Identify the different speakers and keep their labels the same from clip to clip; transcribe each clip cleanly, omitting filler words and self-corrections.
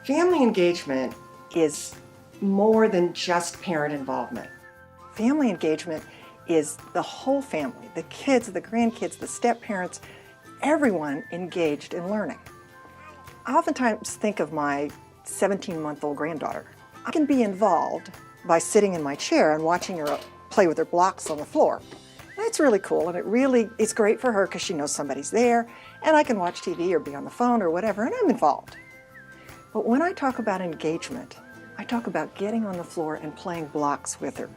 Speaker 1: Family engagement is more than just parent involvement.
Speaker 2: Family engagement is the whole family, the kids, the grandkids, the step-parents, everyone engaged in learning. I oftentimes think of my 17-month-old granddaughter. I can be involved by sitting in my chair and watching her play with her blocks on the floor. That's really cool, and it's great for her because she knows somebody's there, and I can watch TV or be on the phone or whatever, and I'm involved. But when I talk about engagement, I talk about getting on the floor and playing blocks with her,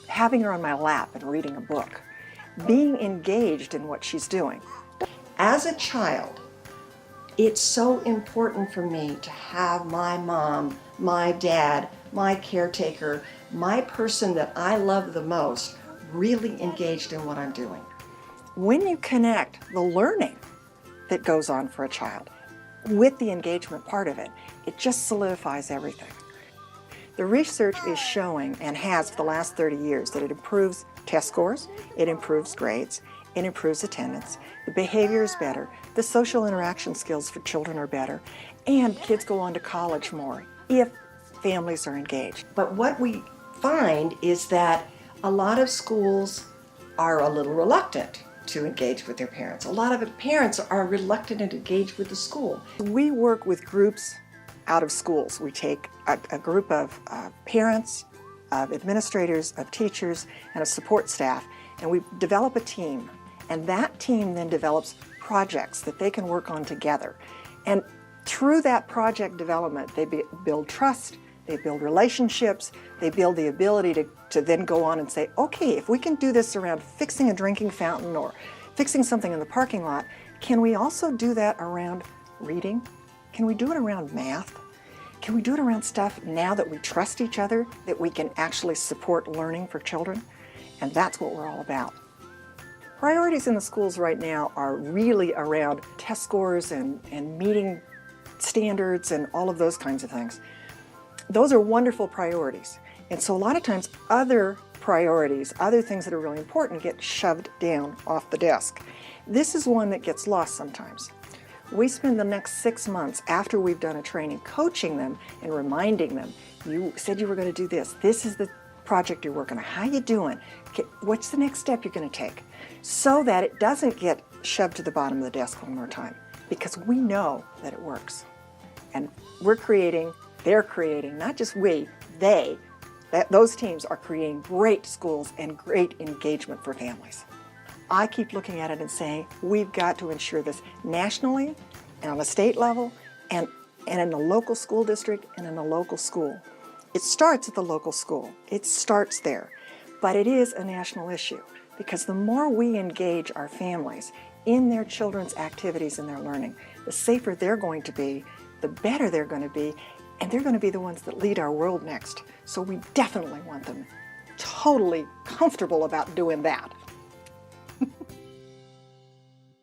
Speaker 2: having her on my lap and reading a book, being engaged in what she's doing.
Speaker 1: As a child, it's so important for me to have my mom, my dad, my caretaker, my person that I love the most really engaged in what I'm doing.
Speaker 2: When you connect the learning that goes on for a child with the engagement part of it, it just solidifies everything. The research is showing, and has for the last 30 years, that it improves test scores, it improves grades, it improves attendance, the behavior is better, the social interaction skills for children are better, and kids go on to college more if families are engaged.
Speaker 1: But what we find is that a lot of schools are a little reluctant to engage with their parents. A lot of parents are reluctant to engage with the school.
Speaker 2: We work with groups out of schools. We take a group of parents, of administrators, of teachers, and of support staff, and we develop a team. And that team then develops projects that they can work on together. And through that project development, they build trust, they build relationships, they build the ability to then go on and say, okay, if we can do this around fixing a drinking fountain or fixing something in the parking lot, can we also do that around reading? Can we do it around math? Can we do it around stuff now that we trust each other, that we can actually support learning for children? And that's what we're all about. Priorities in the schools right now are really around test scores and meeting standards and all of those kinds of things. Those are wonderful priorities. And so a lot of times other priorities, other things that are really important, get shoved down off the desk. This is one that gets lost sometimes. We spend the next 6 months after we've done a training coaching them and reminding them, you said you were going to do this. This is the project you're working on. How you doing? What's the next step you're going to take? So that it doesn't get shoved to the bottom of the desk one more time, because we know that it works. And we're creating, they're creating, not just we, those teams are creating great schools and great engagement for families. I keep looking at it and saying, we've got to ensure this nationally and on a state level and in the local school district and in the local school. It starts at the local school. It starts there. But it is a national issue, because the more we engage our families in their children's activities and their learning, the safer they're going to be, the better they're going to be, and they're going to be the ones that lead our world next. So we definitely want them totally comfortable about doing that.